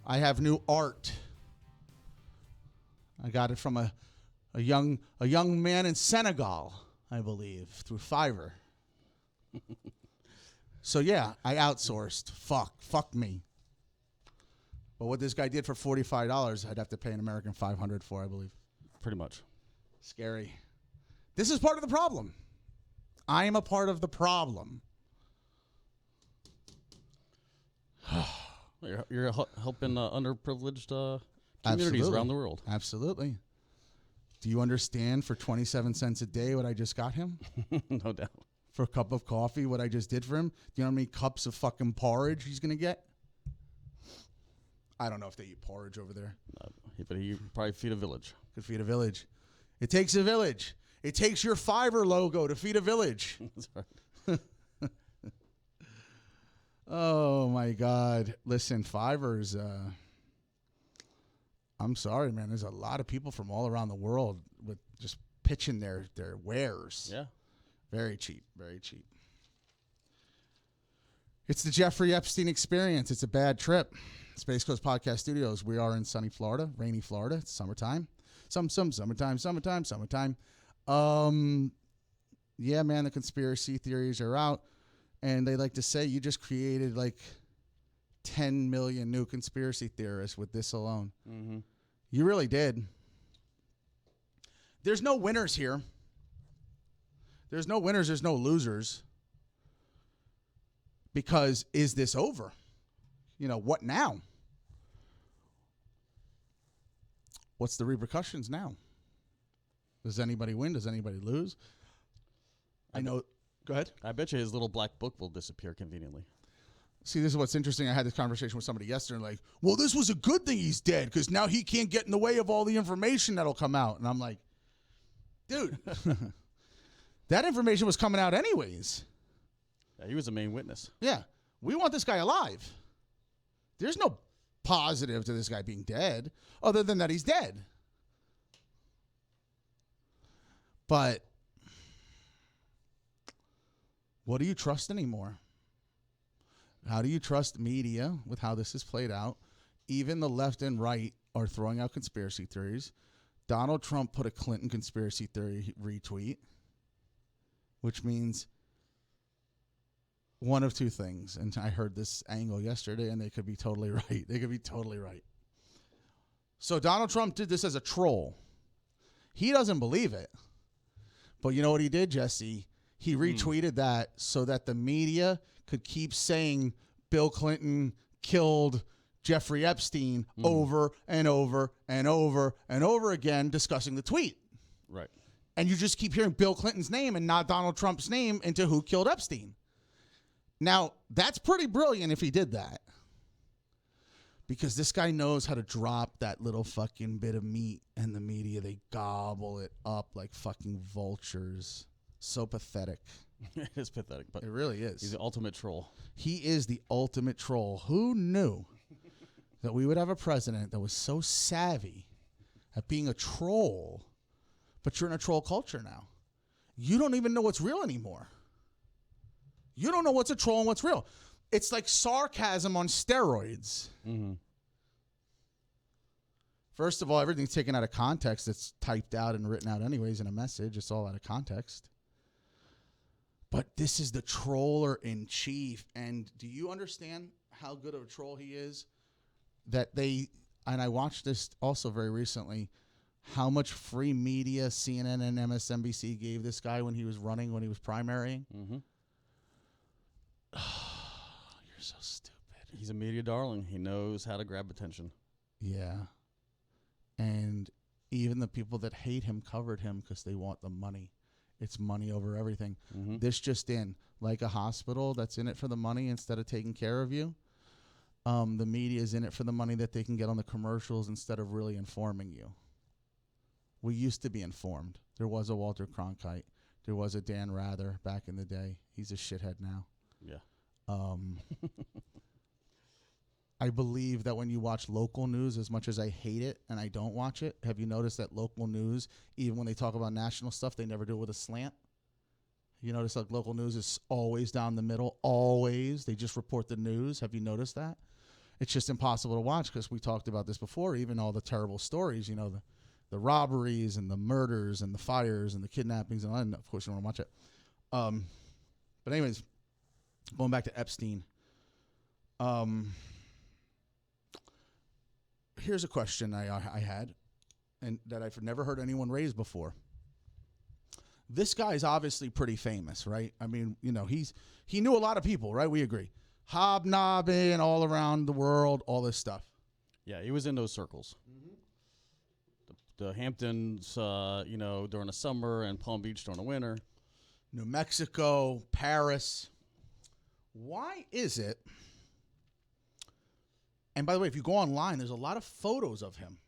I have new art. I got it from a young man in Senegal, I believe, through Fiverr. So yeah, I outsourced. Fuck me. But what this guy did for $45, I'd have to pay an American $500 for, I believe. Pretty much. Scary. This is part of the problem. I am a part of the problem. You're helping underprivileged communities Absolutely. around the world. Absolutely. Do you understand for 27 cents a day what I just got him? No doubt. For a cup of coffee, what I just did for him? Do you know how many cups of fucking porridge he's going to get? I don't know if they eat porridge over there. But he probably feed a village. Could feed a village. It takes a village. It takes your Fiverr logo to feed a village. That's right. Oh, my God. Listen, Fiverr's, I'm sorry, man. There's a lot of people from all around the world with just pitching their wares. Yeah. Very cheap. Very cheap. It's the Jeffrey Epstein experience. It's a bad trip. Space Coast Podcast Studios. We are in sunny Florida, rainy Florida. It's summertime. Summertime. Yeah, man, the conspiracy theories are out. And they like to say you just created like 10 million new conspiracy theorists with this alone. Mm-hmm. You really did. There's no winners here. There's no winners. There's no losers. Because is this over? You know, what now? What's the repercussions now? Does anybody win? Does anybody lose? I know. Go ahead. I bet you his little black book will disappear conveniently. See, this is what's interesting. I had this conversation with somebody yesterday, like, well, this was a good thing he's dead because now he can't get in the way of all the information that'll come out. And I'm like, dude, that information was coming out anyways. Yeah, he was the main witness. Yeah. We want this guy alive. There's no positive to this guy being dead other than that he's dead. But what do you trust anymore? How do you trust media with how this is played out? Even the left and right are throwing out conspiracy theories. Donald Trump put a Clinton conspiracy theory retweet, which means one of two things. And I heard this angle yesterday, and they could be totally right. They could be totally right. So Donald Trump did this as a troll. He doesn't believe it. But you know what he did, Jesse? He retweeted that so that the media could keep saying Bill Clinton killed Jeffrey Epstein over and over and over and over again, discussing the tweet. Right. And you just keep hearing Bill Clinton's name and not Donald Trump's name into who killed Epstein. Now, that's pretty brilliant if he did that. Because this guy knows how to drop that little fucking bit of meat, and the media, they gobble it up like fucking vultures. So pathetic. It is pathetic, but It really is. he's the ultimate troll. He is the ultimate troll. Who knew that we would have a president that was so savvy at being a troll, but you're in a troll culture now. You don't even know what's real anymore. You don't know what's a troll and what's real. It's like sarcasm on steroids. Mm-hmm. First of all, everything's taken out of context. It's typed out and written out anyways in a message. It's all out of context. But this is the troller in chief. And do you understand how good of a troll he is? That they, and I watched this also very recently, how much free media CNN and MSNBC gave this guy when he was running, when he was primarying. Mm-hmm. You're so stupid. He's a media darling. He knows how to grab attention. Yeah. And even the people that hate him covered him because they want the money. It's money over everything. Mm-hmm. This just in, like a hospital that's in it for the money instead of taking care of you. The media is in it for the money that they can get on the commercials instead of really informing you. We used to be informed. There was a Walter Cronkite. There was a Dan Rather back in the day. He's a shithead now. Yeah. I believe that when you watch local news, as much as I hate it and I don't watch it, have you noticed that local news, even when they talk about national stuff, they never do it with a slant? You notice like local news is always down the middle, always. They just report the news. Have you noticed that? It's just impossible to watch because we talked about this before, even all the terrible stories, you know, the robberies and the murders and the fires and the kidnappings. And of course, you don't want to watch it. But anyways, going back to Epstein. Here's a question I had, and that I've never heard anyone raise before. This guy's obviously pretty famous, right? I mean, you know, he knew a lot of people, right? We agree. Hobnobbing all around the world, all this stuff. Yeah, he was in those circles. Mm-hmm. The Hamptons, you know, during the summer, and Palm Beach during the winter. New Mexico, Paris. Why is it? And by the way, if you go online, there's a lot of photos of him.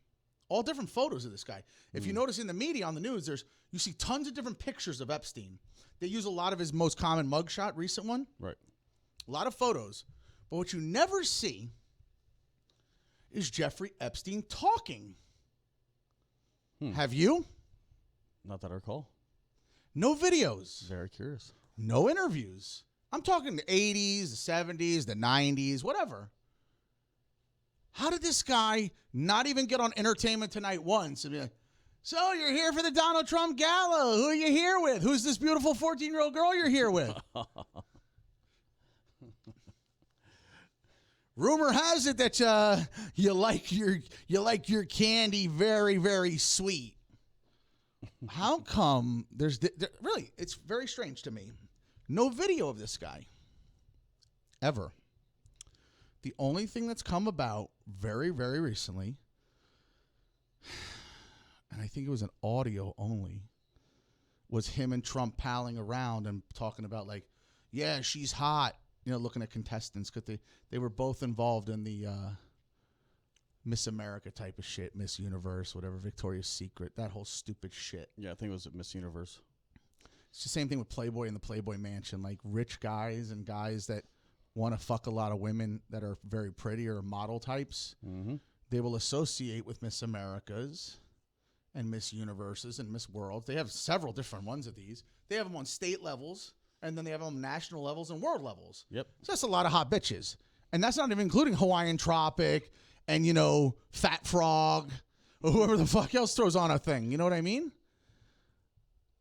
All different photos of this guy. If you notice in the media, on the news, you see tons of different pictures of Epstein. They use a lot of his most common mugshot, recent one. Right. A lot of photos. But what you never see is Jeffrey Epstein talking. Have you? Not that I recall. No videos. Very curious. No interviews. I'm talking the 80s, the 70s, the 90s, whatever. How did this guy not even get on Entertainment Tonight once and be like, so you're here for the Donald Trump gala. Who are you here with? Who's this beautiful 14-year-old girl you're here with? Rumor has it that you like your candy very, very sweet. How come there's really, it's very strange to me. No video of this guy. Ever. The only thing that's come about very, very recently, and I think it was an audio only, was him and Trump palling around and talking about like, yeah, she's hot, looking at contestants because they were both involved in the Miss America type of shit, Miss Universe, whatever, Victoria's Secret, that whole stupid shit. Yeah, I think it was Miss Universe. It's the same thing with Playboy and the Playboy Mansion, like rich guys and guys that want to fuck a lot of women that are very pretty or model types. Mm-hmm. They will associate with Miss Americas and Miss Universes and Miss Worlds. They have several different ones of these. They have them on state levels, and then they have them on national levels and world levels. Yep. So that's a lot of hot bitches. And that's not even including Hawaiian Tropic and, Fat Frog or whoever the fuck else throws on a thing. You know what I mean?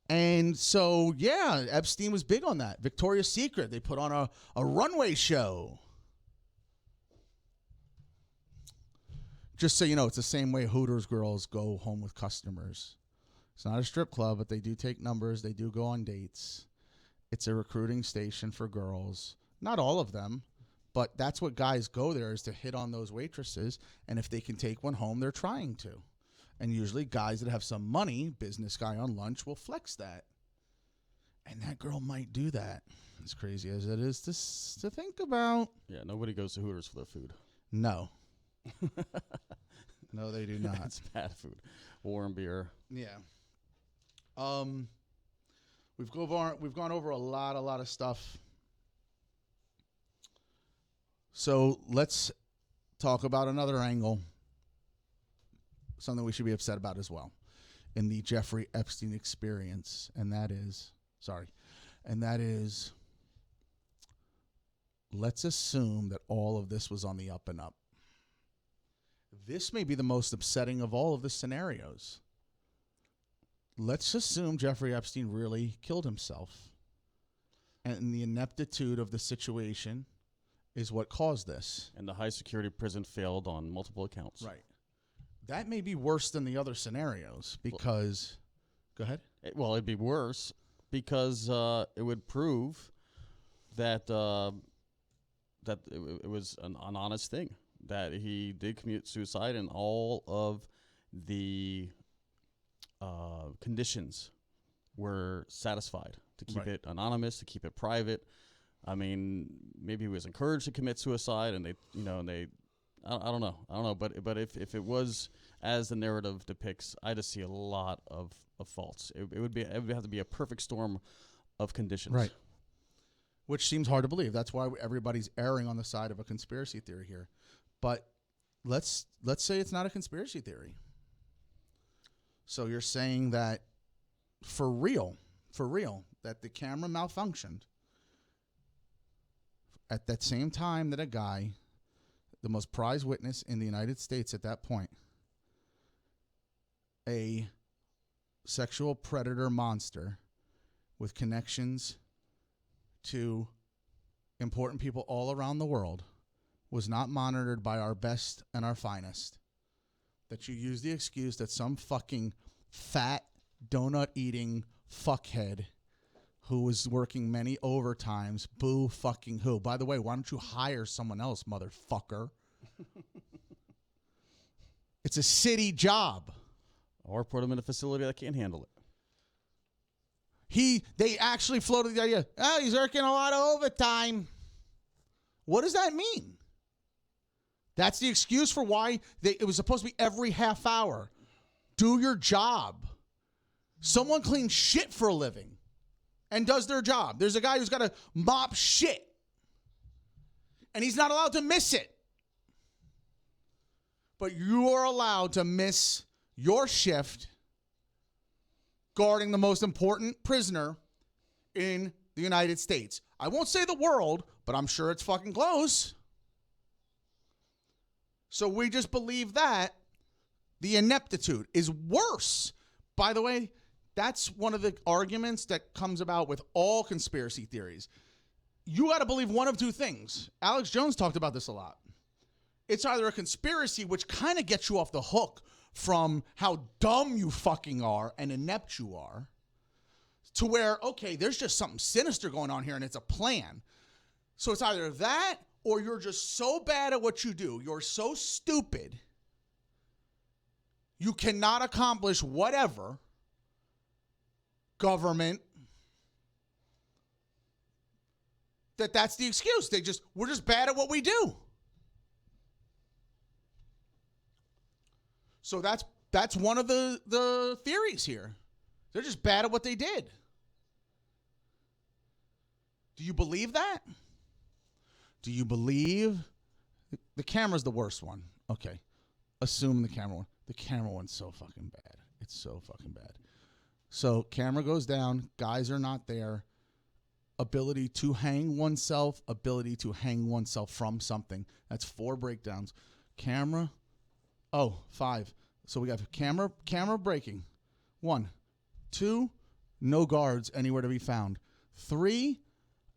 And so, yeah, Epstein was big on that. Victoria's Secret, they put on a runway show. Just so you know, it's the same way Hooters girls go home with customers. It's not a strip club, but they do take numbers. They do go on dates. It's a recruiting station for girls. Not all of them, but that's what guys go there, is to hit on those waitresses. And if they can take one home, they're trying to. And usually guys that have some money, business guy on lunch, will flex that. And that girl might do that. As crazy as it is to think about. Yeah, nobody goes to Hooters for their food. No. No, they do not. It's bad food. Warm beer. Yeah. We've gone over a lot of stuff. So let's talk about another angle. Something we should be upset about as well in the Jeffrey Epstein experience. And that is, let's assume that all of this was on the up and up. This may be the most upsetting of all of the scenarios. Let's assume Jeffrey Epstein really killed himself. And the ineptitude of the situation is what caused this. And the high security prison failed on multiple accounts. Right. That may be worse than the other scenarios because... Go ahead. It'd be worse because it would prove that it was an honest thing, that he did commit suicide and all of the conditions were satisfied to keep it anonymous, to keep it private. I mean, maybe he was encouraged to commit suicide, and I don't know, but if it was as the narrative depicts, I just see a lot of faults. It would have to be a perfect storm of conditions. Right. Which seems hard to believe. That's why everybody's erring on the side of a conspiracy theory here. But let's say it's not a conspiracy theory. So you're saying that for real, that the camera malfunctioned at that same time that a guy, the most prized witness in the United States at that point, a sexual predator monster with connections to important people all around the world, was not monitored by our best and our finest, that you use the excuse that some fucking fat donut-eating fuckhead who was working many overtimes, boo fucking who. By the way, why don't you hire someone else, motherfucker? It's a city job. Or put him in a facility that can't handle it. They actually floated the idea, he's working a lot of overtime. What does that mean? That's the excuse for why it was supposed to be every half hour. Do your job. Someone cleans shit for a living and does their job. There's a guy who's got to mop shit, and he's not allowed to miss it. But you are allowed to miss your shift guarding the most important prisoner in the United States. I won't say the world, but I'm sure it's fucking close. So we just believe that the ineptitude is worse. By the way, that's one of the arguments that comes about with all conspiracy theories. You got to believe one of two things. Alex Jones talked about this a lot. It's either a conspiracy, which kind of gets you off the hook from how dumb you fucking are and inept you are, to where, okay, there's just something sinister going on here and it's a plan. So it's either that or you're just so bad at what you do, you're so stupid, You cannot accomplish whatever government that's the excuse. We're just bad at what we do. So that's one of the theories here. They're just bad at what they did. Do you believe that? Do you believe the camera's the worst one? Okay. Assume the camera one. The camera one's so fucking bad. It's so fucking bad. So camera goes down. Guys are not there. Ability to hang oneself. Ability to hang oneself from something. That's 4 breakdowns. Camera. Oh, 5. So we got camera breaking. 1. 2, no guards anywhere to be found. 3,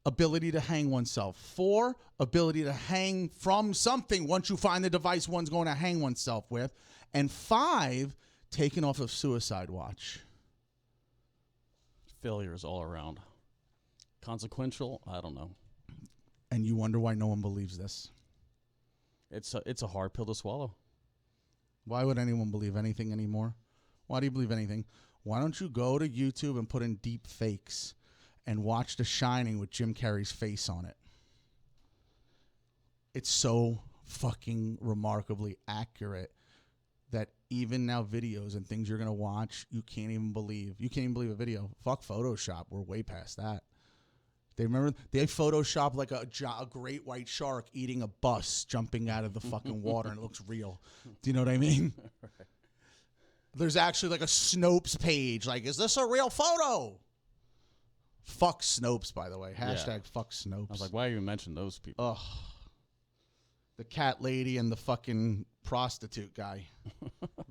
ability to hang oneself. 4, ability to hang from something once you find the device one's going to hang oneself with. And 5, taken off of suicide watch. Failures all around. Consequential? I don't know. And you wonder why no one believes this. It's a hard pill to swallow. Why would anyone believe anything anymore? Why do you believe anything? Why don't you go to YouTube and put in deep fakes and watch The Shining with Jim Carrey's face on it? It's so fucking remarkably accurate that even now videos and things you're going to watch, you can't even believe. You can't even believe a video. Fuck Photoshop. We're way past that. They Photoshop like a great white shark eating a bus jumping out of the fucking water and it looks real. Do you know what I mean? Right. There's actually like a Snopes page. Like, is this a real photo? Fuck Snopes, by the way. Hashtag fuck Snopes. I was like, why even mention those people? Ugh. The cat lady and the fucking prostitute guy.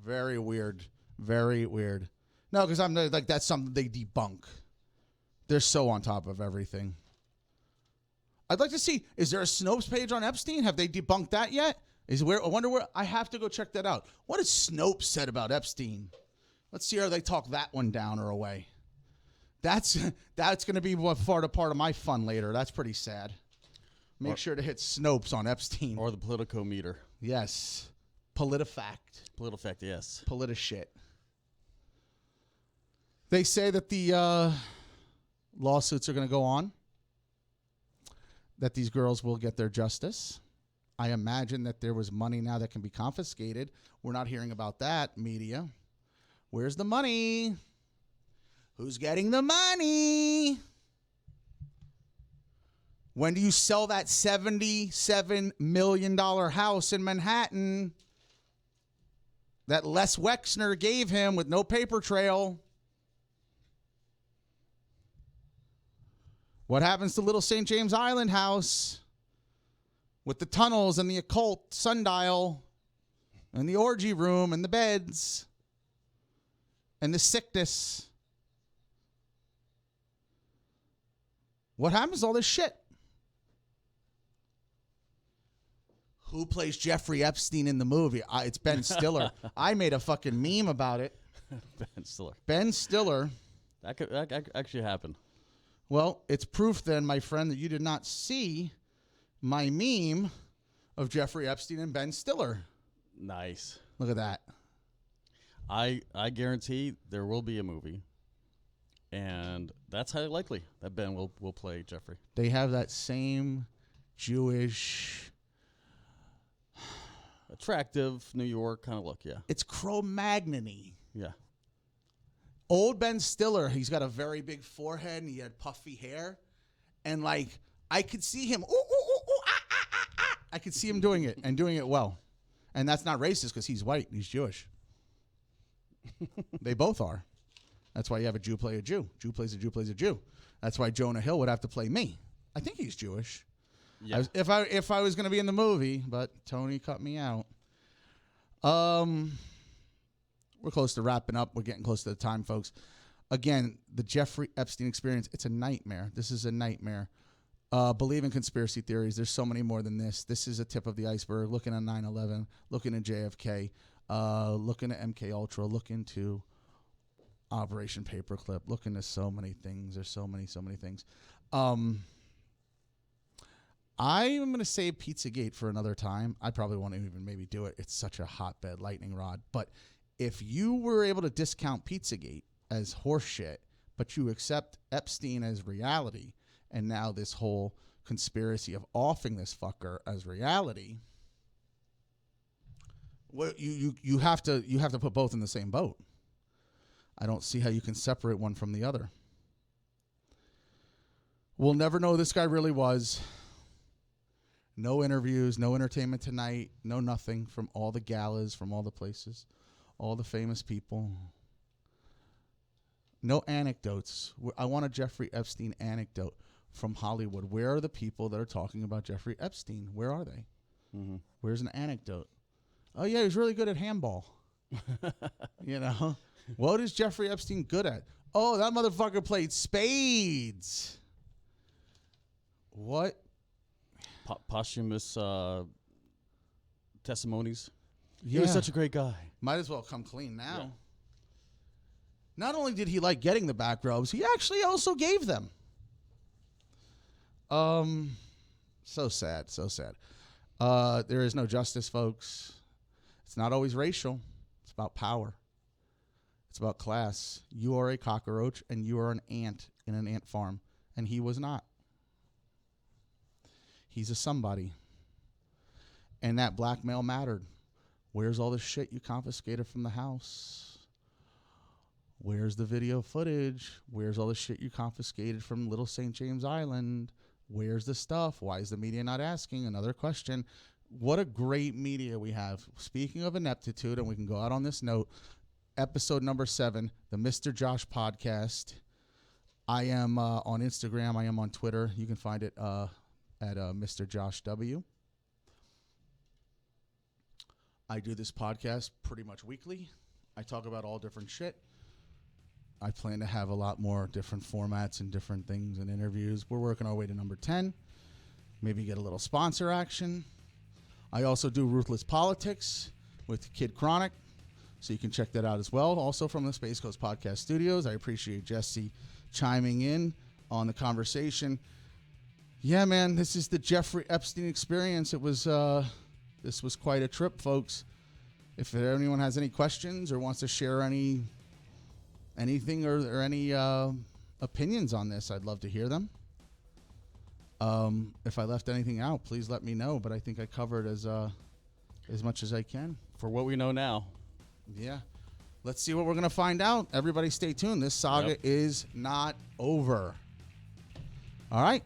Very weird. Very weird. No, because I'm like, that's something they debunk. They're so on top of everything. I'd like to see, is there a Snopes page on Epstein? Have they debunked that yet? I wonder where, I have to go check that out. What has Snopes said about Epstein? Let's see how they talk that one down or away. That's going to be part of my fun later. That's pretty sad. Make sure to hit Snopes on Epstein. Or the Politico-meter. Yes. PolitiFact. PolitiFact, yes. Politishit. They say that the lawsuits are going to go on, that these girls will get their justice. I imagine that there was money now that can be confiscated. We're not hearing about that, media. Where's the money? Who's getting the money? When do you sell that $77 million house in Manhattan that Les Wexner gave him with no paper trail? What happens to Little St. James Island house with the tunnels and the occult sundial and the orgy room and the beds and the sickness? What happens to all this shit? Who plays Jeffrey Epstein in the movie? It's Ben Stiller. I made a fucking meme about it. Ben Stiller. Ben Stiller. That could actually happen. Well, it's proof then, my friend, that you did not see my meme of Jeffrey Epstein and Ben Stiller. Nice. Look at that. I guarantee there will be a movie. And that's highly likely that Ben will play Jeffrey. They have that same Jewish... attractive New York kind of look, yeah. It's Cro-Magnon-y. Yeah. Old Ben Stiller, he's got a very big forehead and he had puffy hair. And like, I could see him, I could see him doing it and doing it well. And that's not racist because he's white and he's Jewish. They both are. That's why you have a Jew play a Jew. Jew plays a Jew plays a Jew. That's why Jonah Hill would have to play me. I think he's Jewish. Yeah. If I was going to be in the movie, but Tony cut me out. We're close to wrapping up. We're getting close to the time, folks. Again, the Jeffrey Epstein experience, it's a nightmare. This is a nightmare. Believe in conspiracy theories. There's so many more than this. This is a tip of the iceberg. Looking at 9/11, looking at JFK, looking at MK Ultra, looking to Operation Paperclip, looking at so many things. There's so many things. I am going to save Pizzagate for another time. I probably won't even maybe do it. It's such a hotbed lightning rod. But if you were able to discount Pizzagate as horseshit, but you accept Epstein as reality, and now this whole conspiracy of offing this fucker as reality, well, you have to put both in the same boat. I don't see how you can separate one from the other. We'll never know who this guy really was. No interviews, no Entertainment Tonight, no nothing from all the galas, from all the places, all the famous people. No anecdotes. I want a Jeffrey Epstein anecdote from Hollywood. Where are the people that are talking about Jeffrey Epstein? Where are they? Mm-hmm. Where's an anecdote? Oh, yeah, he's really good at handball. You know? What is Jeffrey Epstein good at? Oh, that motherfucker played spades. What? Posthumous testimonies. Yeah. He was such a great guy. Might as well come clean now. Yeah. Not only did he like getting the back robes, he actually also gave them. So sad, so sad. There is no justice, folks. It's not always racial. It's about power. It's about class. You are a cockroach and you are an ant in an ant farm, and he was not. He's a somebody. And that blackmail mattered. Where's all the shit you confiscated from the house? Where's the video footage? Where's all the shit you confiscated from Little St. James Island? Where's the stuff? Why is the media not asking? Another question. What a great media we have. Speaking of ineptitude, and we can go out on this note, episode number 7, the Mr. Josh podcast. I am on Instagram. I am on Twitter. You can find it at MisterJoshW. I do this podcast pretty much weekly. I talk about all different shit. I plan to have a lot more different formats and different things and interviews. We're working our way to number 10. Maybe get a little sponsor action. I also do Ruthless Politics with Kid Chronic, so you can check that out as well. Also from the Space Coast Podcast Studios. I appreciate Jesse chiming in on the conversation. Yeah, man, this is the Jeffrey Epstein experience. It was this was quite a trip, folks. If anyone has any questions or wants to share anything or any opinions on this, I'd love to hear them. If I left anything out, please let me know. But I think I covered as much as I can. For what we know now. Yeah. Let's see what we're going to find out. Everybody stay tuned. This saga is not over. All right.